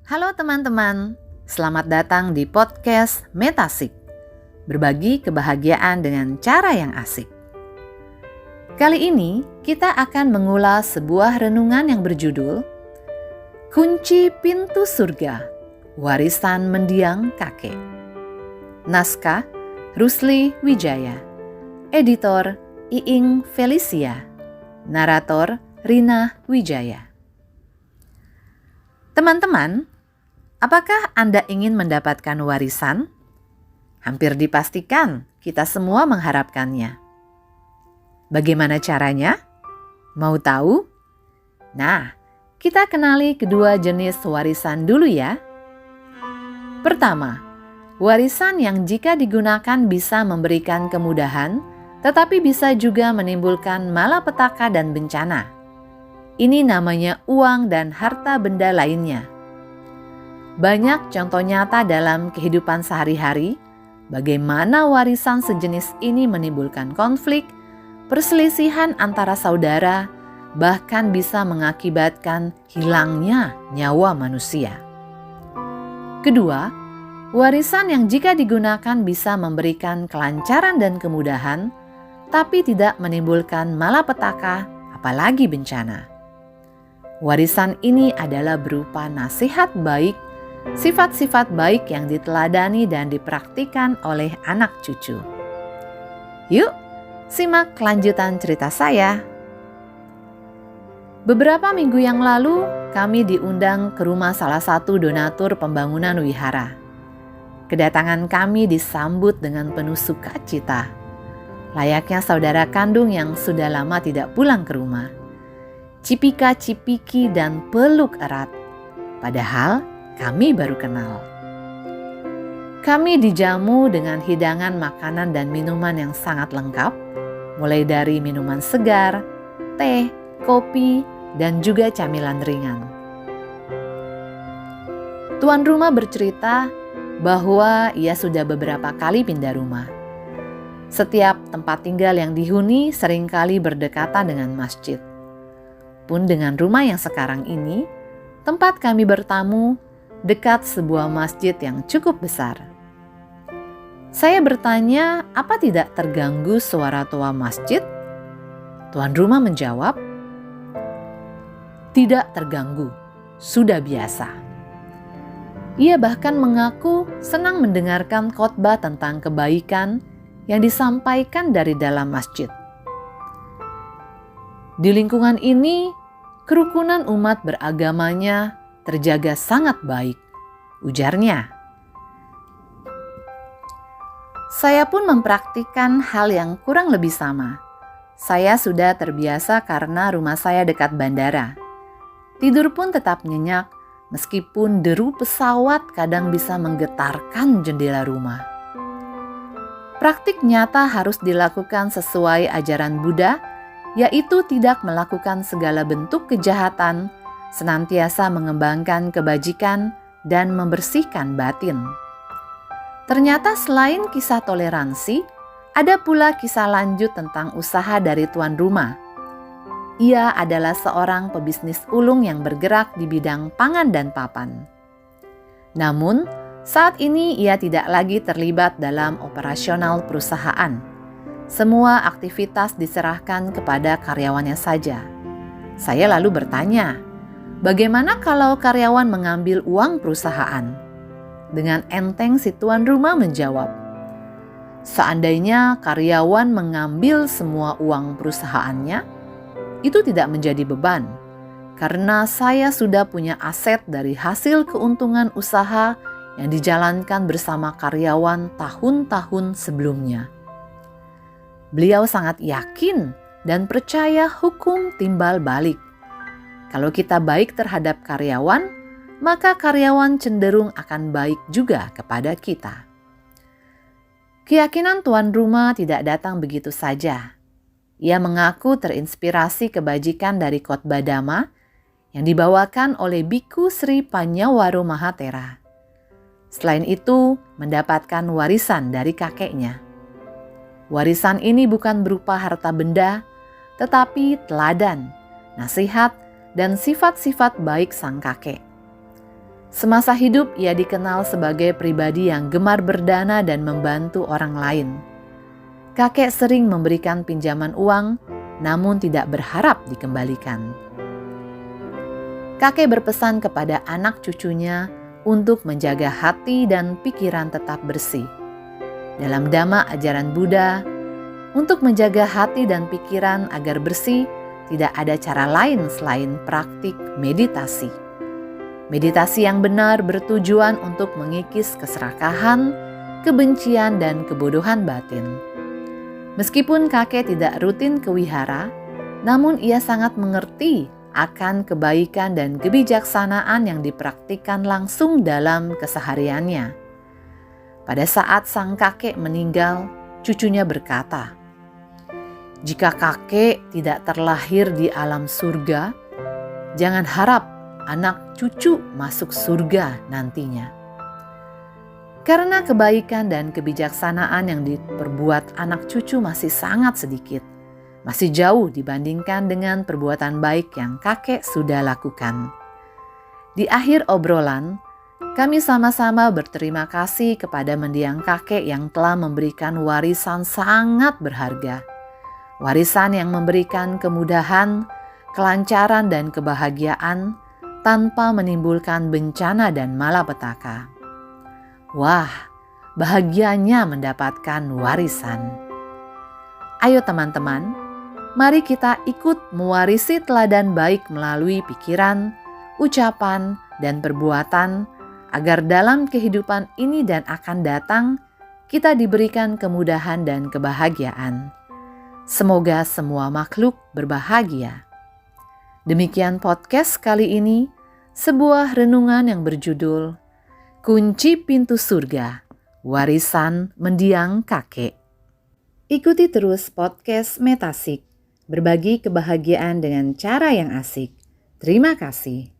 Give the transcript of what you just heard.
Halo teman-teman, selamat datang di podcast Metasik. Berbagi kebahagiaan dengan cara yang asik. Kali ini kita akan mengulas sebuah renungan yang berjudul Kunci Pintu Surga, Warisan Mendiang Kakek. Naskah Rusli Wijaya. Editor Iing Felicia. Narator Rina Wijaya. Teman-teman, apakah Anda ingin mendapatkan warisan? Hampir dipastikan kita semua mengharapkannya. Bagaimana caranya? Mau tahu? Nah, kita kenali kedua jenis warisan dulu ya. Pertama, warisan yang jika digunakan bisa memberikan kemudahan, tetapi bisa juga menimbulkan malapetaka dan bencana. Ini namanya uang dan harta benda lainnya. Banyak contoh nyata dalam kehidupan sehari-hari, bagaimana warisan sejenis ini menimbulkan konflik, perselisihan antara saudara, bahkan bisa mengakibatkan hilangnya nyawa manusia. Kedua, warisan yang jika digunakan bisa memberikan kelancaran dan kemudahan, tapi tidak menimbulkan malapetaka, apalagi bencana. Warisan ini adalah berupa nasihat baik, sifat-sifat baik yang diteladani dan dipraktikkan oleh anak cucu. Yuk, simak kelanjutan cerita saya. Beberapa minggu yang lalu, kami diundang ke rumah salah satu donatur pembangunan wihara. Kedatangan kami disambut dengan penuh sukacita, layaknya saudara kandung yang sudah lama tidak pulang ke rumah. Cipika-cipiki dan peluk erat, padahal kami baru kenal. Kami dijamu dengan hidangan makanan dan minuman yang sangat lengkap, mulai dari minuman segar, teh, kopi, dan juga camilan ringan. Tuan rumah bercerita bahwa ia sudah beberapa kali pindah rumah. Setiap tempat tinggal yang dihuni seringkali berdekatan dengan masjid. Pun dengan rumah yang sekarang ini, tempat kami bertamu dekat sebuah masjid yang cukup besar. Saya bertanya, apa tidak terganggu suara toa masjid? Tuan rumah menjawab, tidak terganggu, sudah biasa. Ia bahkan mengaku senang mendengarkan khotbah tentang kebaikan yang disampaikan dari dalam masjid. Di lingkungan ini, kerukunan umat beragamanya terjaga sangat baik, ujarnya. Saya pun mempraktikkan hal yang kurang lebih sama. Saya sudah terbiasa karena rumah saya dekat bandara. Tidur pun tetap nyenyak, meskipun deru pesawat kadang bisa menggetarkan jendela rumah. Praktik nyata harus dilakukan sesuai ajaran Buddha, yaitu tidak melakukan segala bentuk kejahatan, senantiasa mengembangkan kebajikan dan membersihkan batin. Ternyata selain kisah toleransi, ada pula kisah lanjut tentang usaha dari tuan rumah. Ia adalah seorang pebisnis ulung yang bergerak di bidang pangan dan papan. Namun, saat ini ia tidak lagi terlibat dalam operasional perusahaan. Semua aktivitas diserahkan kepada karyawannya saja. Saya lalu bertanya, bagaimana kalau karyawan mengambil uang perusahaan? Dengan enteng si tuan rumah menjawab, seandainya karyawan mengambil semua uang perusahaannya, itu tidak menjadi beban, karena saya sudah punya aset dari hasil keuntungan usaha yang dijalankan bersama karyawan tahun-tahun sebelumnya. Beliau sangat yakin dan percaya hukum timbal balik. Kalau kita baik terhadap karyawan, maka karyawan cenderung akan baik juga kepada kita. Keyakinan tuan rumah tidak datang begitu saja. Ia mengaku terinspirasi kebajikan dari khotbah Dhamma yang dibawakan oleh Biku Sri Panyawaro Mahatera. Selain itu, mendapatkan warisan dari kakeknya. Warisan ini bukan berupa harta benda, tetapi teladan, nasihat, dan sifat-sifat baik sang kakek. Semasa hidup ia dikenal sebagai pribadi yang gemar berdana dan membantu orang lain. Kakek sering memberikan pinjaman uang, namun tidak berharap dikembalikan. Kakek berpesan kepada anak cucunya untuk menjaga hati dan pikiran tetap bersih. Dalam Dhamma ajaran Buddha, untuk menjaga hati dan pikiran agar bersih, tidak ada cara lain selain praktik meditasi. Meditasi yang benar bertujuan untuk mengikis keserakahan, kebencian, dan kebodohan batin. Meskipun kakek tidak rutin ke wihara, namun ia sangat mengerti akan kebaikan dan kebijaksanaan yang dipraktikkan langsung dalam kesehariannya. Pada saat sang kakek meninggal, cucunya berkata, "Jika kakek tidak terlahir di alam surga, jangan harap anak cucu masuk surga nantinya." Karena kebaikan dan kebijaksanaan yang diperbuat anak cucu masih sangat sedikit, masih jauh dibandingkan dengan perbuatan baik yang kakek sudah lakukan. Di akhir obrolan, kami sama-sama berterima kasih kepada mendiang kakek yang telah memberikan warisan sangat berharga. Warisan yang memberikan kemudahan, kelancaran, dan kebahagiaan tanpa menimbulkan bencana dan malapetaka. Wah, bahagianya mendapatkan warisan. Ayo teman-teman, mari kita ikut mewarisi teladan baik melalui pikiran, ucapan, dan perbuatan, agar dalam kehidupan ini dan akan datang, kita diberikan kemudahan dan kebahagiaan. Semoga semua makhluk berbahagia. Demikian podcast kali ini, sebuah renungan yang berjudul Kunci Pintu Surga, Warisan Mendiang Kakek. Ikuti terus podcast Metasik, berbagi kebahagiaan dengan cara yang asik. Terima kasih.